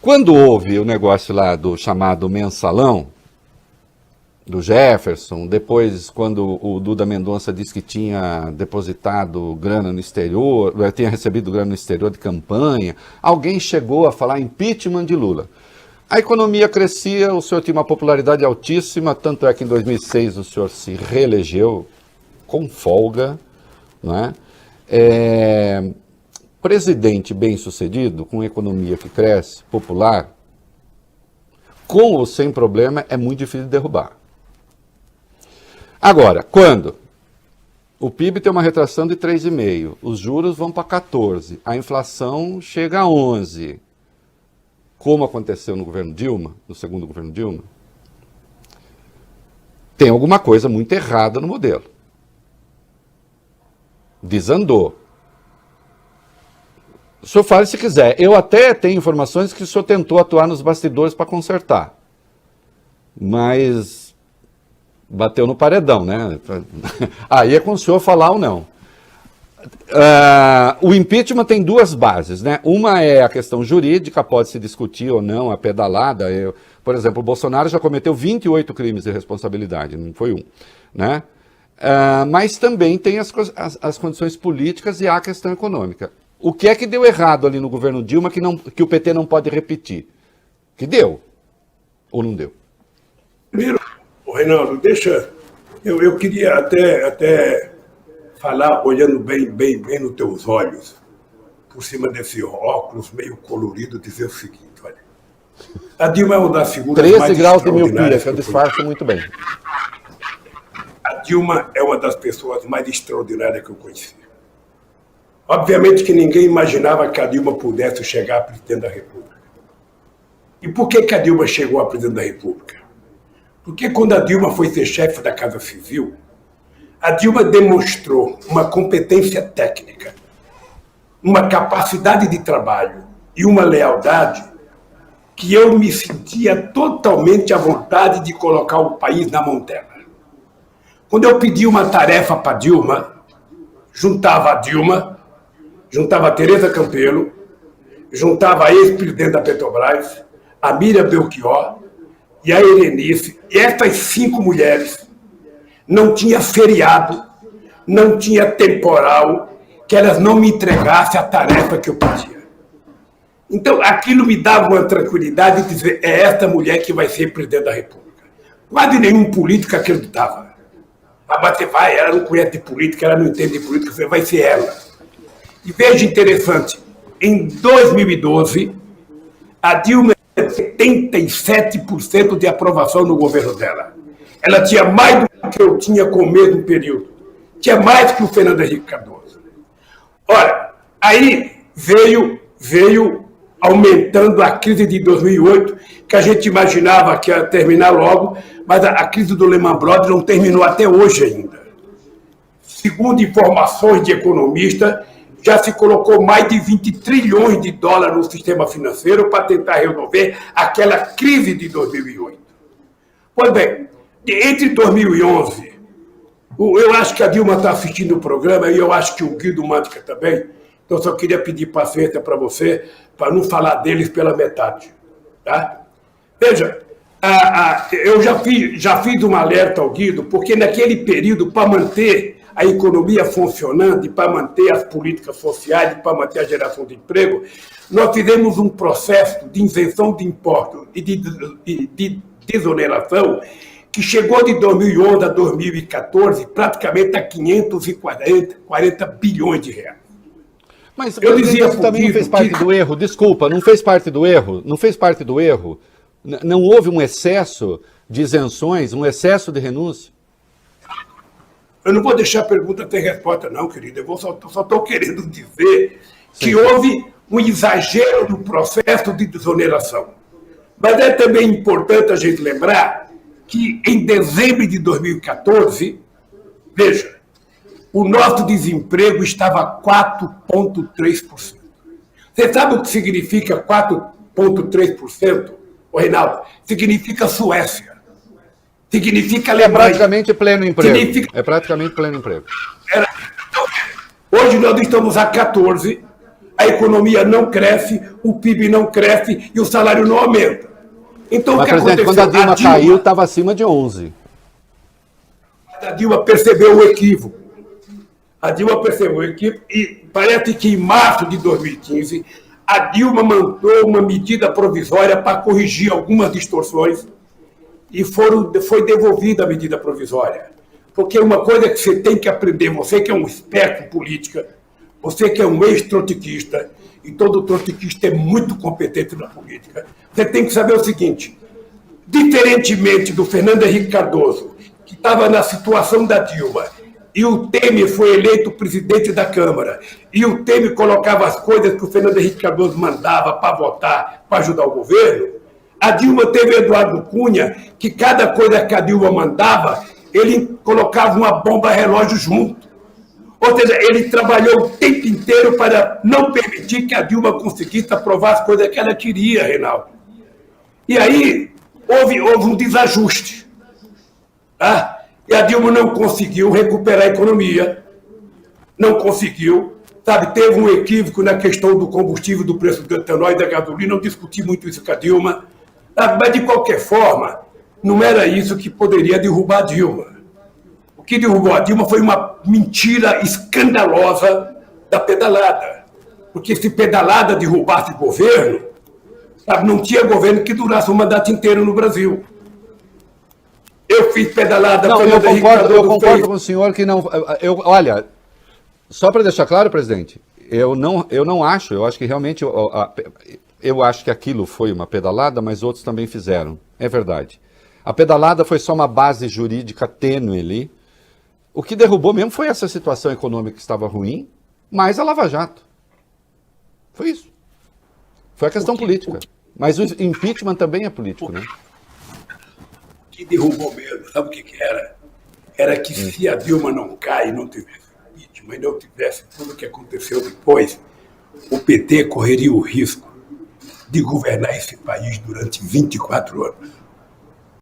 Quando houve o negócio lá do chamado mensalão, do Jefferson, depois quando o Duda Mendonça disse que tinha depositado grana no exterior, tinha recebido grana no exterior de campanha, alguém chegou a falar impeachment de Lula. A economia crescia, o senhor tinha uma popularidade altíssima, tanto é que em 2006 o senhor se reelegeu com folga, não é? Presidente bem-sucedido, com economia que cresce, popular, com ou sem problema, é muito difícil de derrubar. Agora, quando o PIB tem uma retração de 3,5%, os juros vão para 14%, a inflação chega a 11%, como aconteceu no governo Dilma, no segundo governo Dilma, tem alguma coisa muito errada no modelo. Desandou. O senhor fale se quiser. Eu até tenho informações que o senhor tentou atuar nos bastidores para consertar. Mas bateu no paredão, né? Aí é com o senhor falar ou não. O impeachment tem duas bases, né? Uma é a questão jurídica, pode se discutir ou não a pedalada. Por exemplo, o Bolsonaro já cometeu 28 crimes de responsabilidade, não foi um, né? Mas também tem as condições políticas e a questão econômica. O que é que deu errado ali no governo Dilma que o PT não pode repetir? Que deu? Ou não deu? Primeiro, Reinaldo, deixa... Eu queria até falar, olhando bem nos teus olhos, por cima desse óculos meio colorido, dizer o seguinte, olha. A Dilma é uma das figuras 13 graus de miopia, que eu disfarço muito bem. A Dilma é uma das pessoas mais extraordinárias que eu conheci. Obviamente que ninguém imaginava que a Dilma pudesse chegar a presidente da República. E por que a Dilma chegou a presidente da República? Porque quando a Dilma foi ser chefe da Casa Civil, a Dilma demonstrou uma competência técnica, uma capacidade de trabalho e uma lealdade que eu me sentia totalmente à vontade de colocar o país na mão dela. Quando eu pedi uma tarefa para a Dilma, juntava a Tereza Campelo, juntava a ex-presidente da Petrobras, a Miriam Belchior e a Erenice, e essas 5 mulheres, não tinha feriado, não tinha temporal, que elas não me entregassem a tarefa que eu pedia. Então, aquilo me dava uma tranquilidade de dizer, é esta mulher que vai ser presidente da República. Quase nenhum político acreditava. Mas você vai, ela não conhece de política, ela não entende de política, você vai ser ela. E veja interessante, em 2012, a Dilma tinha 77% de aprovação no governo dela. Ela tinha mais do que eu tinha com o mesmo período. Tinha mais que o Fernando Henrique Cardoso. Ora, aí veio aumentando a crise de 2008, que a gente imaginava que ia terminar logo, mas a crise do Lehman Brothers não terminou até hoje ainda. Segundo informações de economistas, já se colocou mais de 20 trilhões de dólares no sistema financeiro para tentar resolver aquela crise de 2008. Pois bem, entre 2011, eu acho que a Dilma está assistindo o programa e eu acho que o Guido Mantega também, então só queria pedir paciência para você, para não falar deles pela metade. Tá? Veja, eu já fiz um alerta ao Guido, porque naquele período, para manter a economia funcionando, e para manter as políticas sociais, e para manter a geração de emprego, nós fizemos um processo de isenção de impostos e de desoneração que chegou de 2011 a 2014 praticamente a 540 bilhões de reais. Mas eu dizia isso também não fez parte do erro, desculpa, não fez parte do erro, não houve um excesso de isenções, um excesso de renúncia? Eu não vou deixar a pergunta ter resposta não, querido, eu só estou querendo dizer que houve um exagero no processo de desoneração. Mas é também importante a gente lembrar que em dezembro de 2014, veja, o nosso desemprego estava 4,3%. Você sabe o que significa 4,3%, Reinaldo? Significa Suécia. Significa Alemanha. É praticamente pleno emprego. Hoje nós estamos a 14%. a economia não cresce, o PIB não cresce e o salário não aumenta. Então, Mas, o que presidente, aconteceu? quando a Dilma caiu, estava acima de 11. A Dilma percebeu o equívoco. A Dilma percebeu o equívoco e parece que em março de 2015, a Dilma mandou uma medida provisória para corrigir algumas distorções e foi devolvida a medida provisória. Porque uma coisa que você tem que aprender, você que é um esperto em política, você que é um ex-trotskista, e todo trotskista é muito competente na política, você tem que saber o seguinte: diferentemente do Fernando Henrique Cardoso, que estava na situação da Dilma, e o Temer foi eleito presidente da Câmara, e o Temer colocava as coisas que o Fernando Henrique Cardoso mandava para votar, para ajudar o governo, a Dilma teve Eduardo Cunha, que cada coisa que a Dilma mandava, ele colocava uma bomba relógio junto. Ou seja, ele trabalhou o tempo inteiro para não permitir que a Dilma conseguisse aprovar as coisas que ela queria, Reinaldo. E aí houve um desajuste. Tá? E a Dilma não conseguiu recuperar a economia, não conseguiu, sabe? Teve um equívoco na questão do combustível, do preço do etanol e da gasolina, não discuti muito isso com a Dilma, sabe? Mas, de qualquer forma, não era isso que poderia derrubar a Dilma. O que derrubou a Dilma foi uma mentira escandalosa da pedalada. Porque se pedalada derrubasse o governo, sabe, não tinha governo que durasse um mandato inteiro no Brasil. Eu fiz pedalada... Não, eu concordo com o senhor que não... Olha, só para deixar claro, presidente, eu não acho, eu acho que realmente... Eu acho que aquilo foi uma pedalada, mas outros também fizeram. É verdade. A pedalada foi só uma base jurídica tênue ali. O que derrubou mesmo foi essa situação econômica que estava ruim, mais a Lava Jato. Foi isso. Foi a questão política. Mas o impeachment também é político, né? O que derrubou mesmo, sabe o que era? Era que se a Dilma não cai, não tivesse impeachment, e não tivesse tudo o que aconteceu depois, o PT correria o risco de governar esse país durante 24 anos.